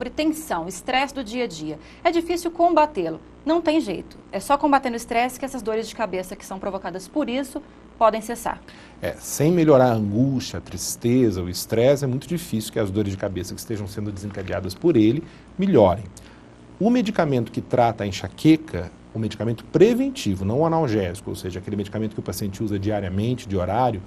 Sobre tensão, estresse do dia a dia. É difícil combatê-lo. Não tem jeito. É só combatendo o estresse que essas dores de cabeça que são provocadas por isso podem cessar. Sem melhorar a angústia, a tristeza, o estresse, é muito difícil que as dores de cabeça que estejam sendo desencadeadas por ele melhorem. O medicamento que trata a enxaqueca, o medicamento preventivo, não o analgésico, ou seja, aquele medicamento que o paciente usa diariamente, de horário,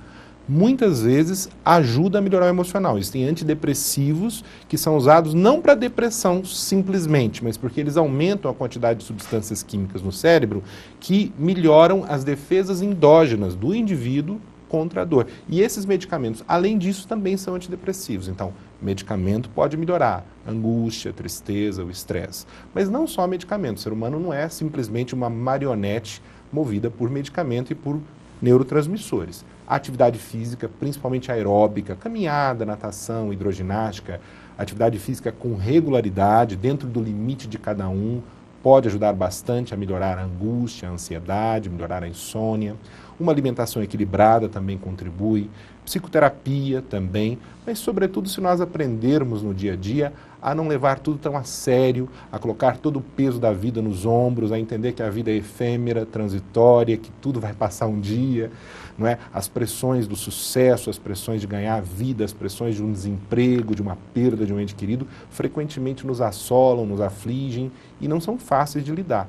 muitas vezes ajuda a melhorar o emocional. Existem antidepressivos que são usados não para depressão simplesmente, mas porque eles aumentam a quantidade de substâncias químicas no cérebro que melhoram as defesas endógenas do indivíduo contra a dor. E esses medicamentos, além disso, também são antidepressivos. Então, medicamento pode melhorar a angústia, a tristeza, o estresse. Mas não só medicamento. O ser humano não é simplesmente uma marionete movida por medicamento e por neurotransmissores. A atividade física, principalmente aeróbica, caminhada, natação, hidroginástica, atividade física com regularidade, dentro do limite de cada um, pode ajudar bastante a melhorar a angústia, a ansiedade, melhorar a insônia. Uma alimentação equilibrada também contribui, psicoterapia também, mas sobretudo se nós aprendermos no dia a dia a não levar tudo tão a sério, a colocar todo o peso da vida nos ombros, a entender que a vida é efêmera, transitória, que tudo vai passar um dia, não é? As pressões do sucesso, as pressões de ganhar vida, as pressões de um desemprego, de uma perda de um ente querido, frequentemente nos assolam, nos afligem e não são fáceis de lidar.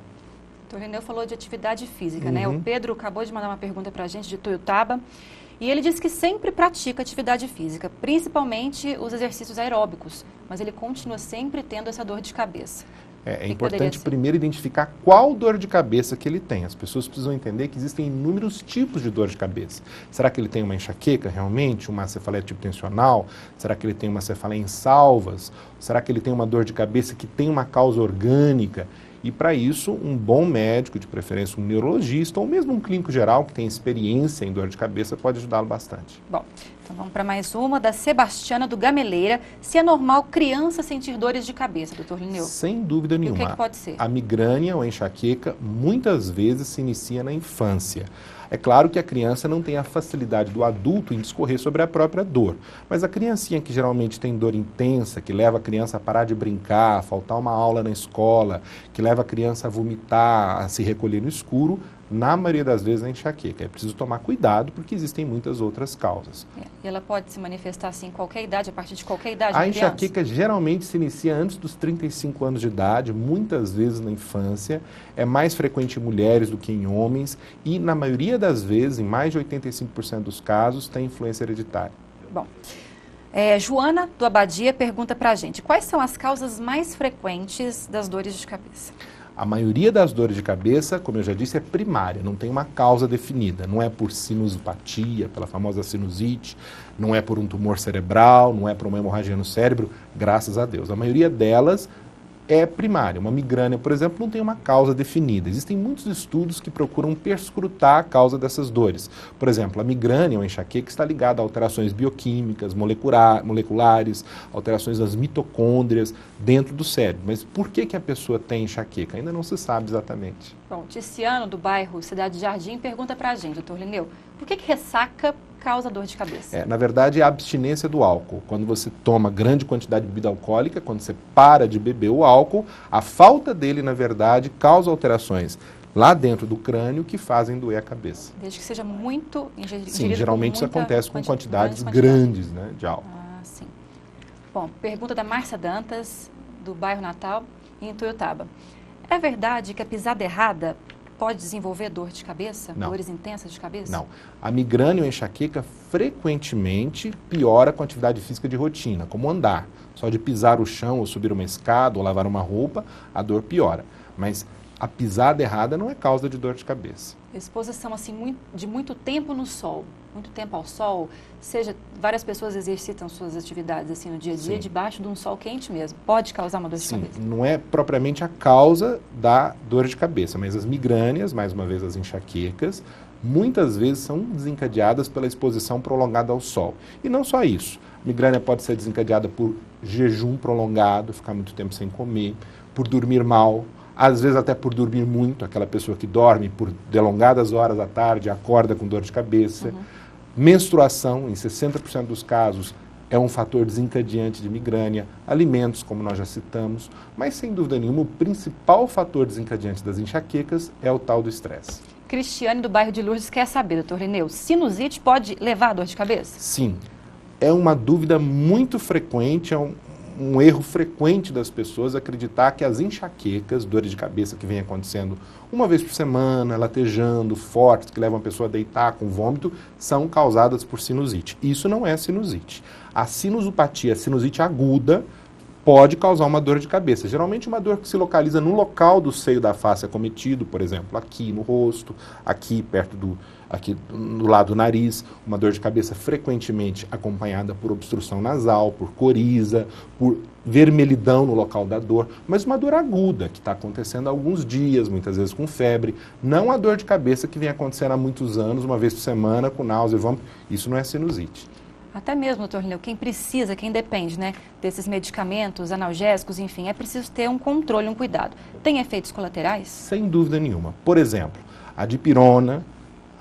O Reneu falou de atividade física, né? O Pedro acabou de mandar uma pergunta para a gente de Tuiutaba e ele diz que sempre pratica atividade física, principalmente os exercícios aeróbicos, mas ele continua sempre tendo essa dor de cabeça. É importante primeiro identificar qual dor de cabeça que ele tem. As pessoas precisam entender que existem inúmeros tipos de dor de cabeça. Será que ele tem uma enxaqueca realmente, uma cefaleia tipo tensional? Será que ele tem uma cefaleia em salvas? Será que ele tem uma dor de cabeça que tem uma causa orgânica? E para isso, um bom médico, de preferência um neurologista, ou mesmo um clínico geral que tem experiência em dor de cabeça, pode ajudá-lo bastante. Bom, então vamos para mais uma, da Sebastiana do Gameleira. Se é normal criança sentir dores de cabeça, doutor Reneu? Sem dúvida nenhuma. E o que pode ser? A migrânia ou a enxaqueca muitas vezes se inicia na infância. É claro que a criança não tem a facilidade do adulto em discorrer sobre a própria dor, mas a criancinha que geralmente tem dor intensa, que leva a criança a parar de brincar, a faltar uma aula na escola, que leva a criança a vomitar, a se recolher no escuro, na maioria das vezes é enxaqueca. É preciso tomar cuidado porque existem muitas outras causas. E ela pode se manifestar assim em qualquer idade, a partir de qualquer idade? A enxaqueca geralmente se inicia antes dos 35 anos de idade, muitas vezes na infância, é mais frequente em mulheres do que em homens e, na maioria das vezes, em mais de 85% dos casos, tem influência hereditária. Bom, Joana do Abadia pergunta pra gente, quais são as causas mais frequentes das dores de cabeça? A maioria das dores de cabeça, como eu já disse, é primária, não tem uma causa definida. Não é por sinusopatia, pela famosa sinusite, não é por um tumor cerebral, não é por uma hemorragia no cérebro, graças a Deus. A maioria delas é primária. Uma migrânia, por exemplo, não tem uma causa definida. Existem muitos estudos que procuram perscrutar a causa dessas dores. Por exemplo, a migrânia ou enxaqueca está ligada a alterações bioquímicas, moleculares, alterações das mitocôndrias dentro do cérebro. Mas por que a pessoa tem enxaqueca? Ainda não se sabe exatamente. Bom, Ticiano, do bairro Cidade Jardim, pergunta pra gente, doutor Reneu, por que ressaca causa dor de cabeça? Na verdade, é a abstinência do álcool. Quando você toma grande quantidade de bebida alcoólica, quando você para de beber o álcool, a falta dele, na verdade, causa alterações lá dentro do crânio que fazem doer a cabeça. Desde que seja muito ingerido. Sim, geralmente isso acontece com quantidades grandes, né, de álcool. Ah, sim. Bom, pergunta da Márcia Dantas, do bairro Natal, em Tuiutaba. É verdade que a pisada errada pode desenvolver dor de cabeça? Não. Dores intensas de cabeça? Não. A migrânia ou enxaqueca frequentemente piora com a atividade física de rotina, como andar. Só de pisar o chão, ou subir uma escada, ou lavar uma roupa, a dor piora. Mas a pisada errada não é causa de dor de cabeça. Exposição assim, de muito tempo no sol, muito tempo ao sol, seja, várias pessoas exercitam suas atividades assim no dia a dia, debaixo de um sol quente mesmo. Pode causar uma dor de cabeça? Não é propriamente a causa da dor de cabeça, mas as migrânias, mais uma vez as enxaquecas, muitas vezes são desencadeadas pela exposição prolongada ao sol. E não só isso. A migrânia pode ser desencadeada por jejum prolongado, ficar muito tempo sem comer, por dormir mal, às vezes até por dormir muito, aquela pessoa que dorme por delongadas horas à tarde, acorda com dor de cabeça. Menstruação, em 60% dos casos, é um fator desencadeante de migrânia, alimentos, como nós já citamos, mas sem dúvida nenhuma o principal fator desencadeante das enxaquecas é o tal do estresse. Cristiane, do bairro de Lourdes, quer saber, doutor Lineu, sinusite pode levar a dor de cabeça? Sim, é uma dúvida muito frequente, é um erro frequente das pessoas acreditar que as enxaquecas, dores de cabeça que vem acontecendo uma vez por semana, latejando, fortes, que levam a pessoa a deitar com vômito, são causadas por sinusite. Isso não é sinusite. A sinusopatia, a sinusite aguda, pode causar uma dor de cabeça. Geralmente uma dor que se localiza no local do seio da face acometido, por exemplo, aqui no rosto, aqui aqui no lado do nariz, uma dor de cabeça frequentemente acompanhada por obstrução nasal, por coriza, por vermelhidão no local da dor, mas uma dor aguda que está acontecendo há alguns dias, muitas vezes com febre, não a dor de cabeça que vem acontecendo há muitos anos, uma vez por semana, com náusea e vômito. Isso não é sinusite. Até mesmo, doutor Lineu, quem precisa, quem depende, né, desses medicamentos, analgésicos, enfim, é preciso ter um controle, um cuidado. Tem efeitos colaterais? Sem dúvida nenhuma. Por exemplo, a dipirona,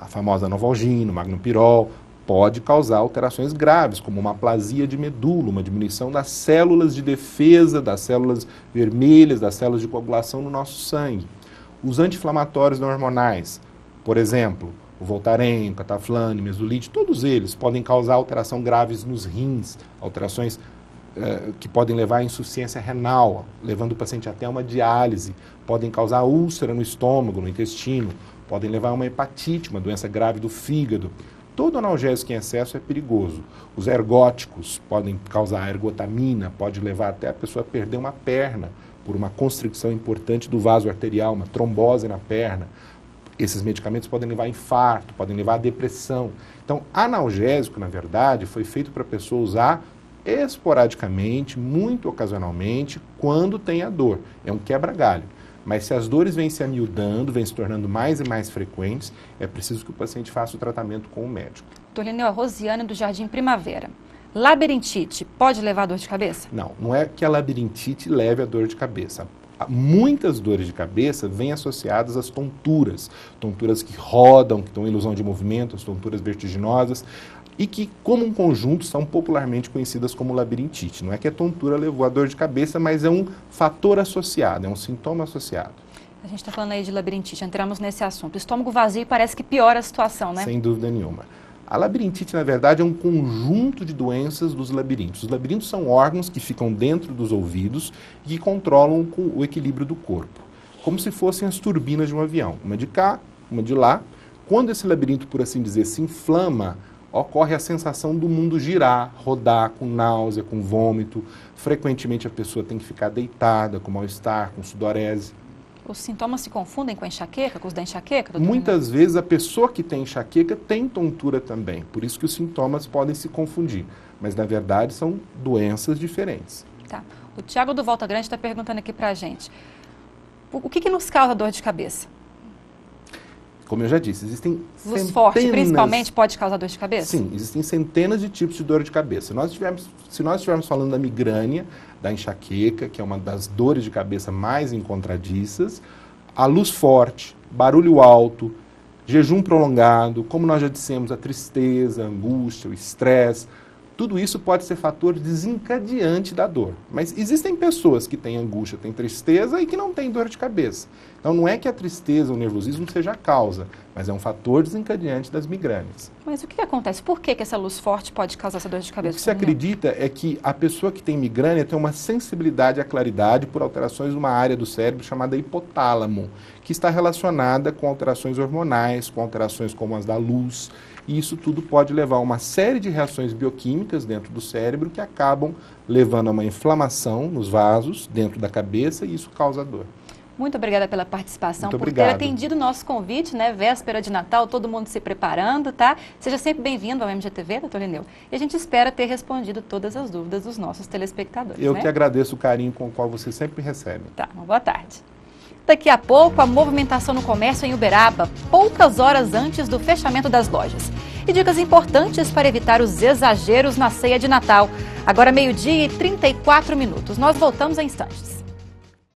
a famosa Novalgina, o Magnopirol, pode causar alterações graves, como uma aplasia de medula, uma diminuição das células de defesa, das células vermelhas, das células de coagulação no nosso sangue. Os anti-inflamatórios não hormonais, por exemplo, o Voltaren, o Cataflane, Mesolite, todos eles podem causar alteração graves nos rins, alterações que podem levar à insuficiência renal, levando o paciente até uma diálise, podem causar úlcera no estômago, no intestino, podem levar a uma hepatite, uma doença grave do fígado. Todo analgésico em excesso é perigoso. Os ergóticos podem causar ergotamina, pode levar até a pessoa a perder uma perna por uma constricção importante do vaso arterial, uma trombose na perna. Esses medicamentos podem levar a infarto, podem levar a depressão. Então, analgésico, na verdade, foi feito para a pessoa usar esporadicamente, muito ocasionalmente, quando tem a dor. É um quebra-galho. Mas se as dores vêm se amiudando, vêm se tornando mais e mais frequentes, é preciso que o paciente faça o tratamento com o médico. Doutor Lineu, a Rosiane, do Jardim Primavera. Labirintite pode levar a dor de cabeça? Não, não é que a labirintite leve a dor de cabeça. Muitas dores de cabeça vêm associadas às tonturas que rodam, que estão em ilusão de movimento, as tonturas vertiginosas, e que, como um conjunto, são popularmente conhecidas como labirintite. Não é que a tontura levou a dor de cabeça, mas é um fator associado, é um sintoma associado. A gente está falando aí de labirintite, entramos nesse assunto. O estômago vazio parece que piora a situação, né? Sem dúvida nenhuma. A labirintite, na verdade, é um conjunto de doenças dos labirintos. Os labirintos são órgãos que ficam dentro dos ouvidos e que controlam o equilíbrio do corpo, como se fossem as turbinas de um avião, uma de cá, uma de lá. Quando esse labirinto, por assim dizer, se inflama, ocorre a sensação do mundo girar, rodar, com náusea, com vômito. Frequentemente a pessoa tem que ficar deitada, com mal-estar, com sudorese. Os sintomas se confundem com a enxaqueca, com os da enxaqueca, doutor? Muitas vezes a pessoa que tem enxaqueca tem tontura também, por isso que os sintomas podem se confundir. Mas, na verdade, são doenças diferentes. Tá. O Tiago do Volta Grande está perguntando aqui para a gente, o que nos causa dor de cabeça? Como eu já disse, existem luz forte, principalmente, pode causar dor de cabeça? Sim, existem centenas de tipos de dor de cabeça. Se nós estivermos falando da migrânia, da enxaqueca, que é uma das dores de cabeça mais encontradiças, a luz forte, barulho alto, jejum prolongado, como nós já dissemos, a tristeza, a angústia, o estresse, tudo isso pode ser fator desencadeante da dor. Mas existem pessoas que têm angústia, têm tristeza e que não têm dor de cabeça. Então não é que a tristeza, o nervosismo seja a causa, mas é um fator desencadeante das migrânias. Mas o que acontece? Por que essa luz forte pode causar essa dor de cabeça? O que se acredita é que a pessoa que tem migrânia tem uma sensibilidade à claridade por alterações de uma área do cérebro chamada hipotálamo, que está relacionada com alterações hormonais, com alterações como as da luz. E isso tudo pode levar a uma série de reações bioquímicas dentro do cérebro que acabam levando a uma inflamação nos vasos dentro da cabeça e isso causa dor. Muito obrigada pela participação, Muito por obrigado. ter atendido o nosso convite, né? Véspera de Natal, todo mundo se preparando, tá? Seja sempre bem-vindo ao MGTV, doutor Lineu. E a gente espera ter respondido todas as dúvidas dos nossos telespectadores. Eu né? que agradeço o carinho com o qual você sempre me recebe. Tá, uma boa tarde. Daqui a pouco, a movimentação no comércio em Uberaba, poucas horas antes do fechamento das lojas. E dicas importantes para evitar os exageros na ceia de Natal. Agora 12h34. Nós voltamos em instantes.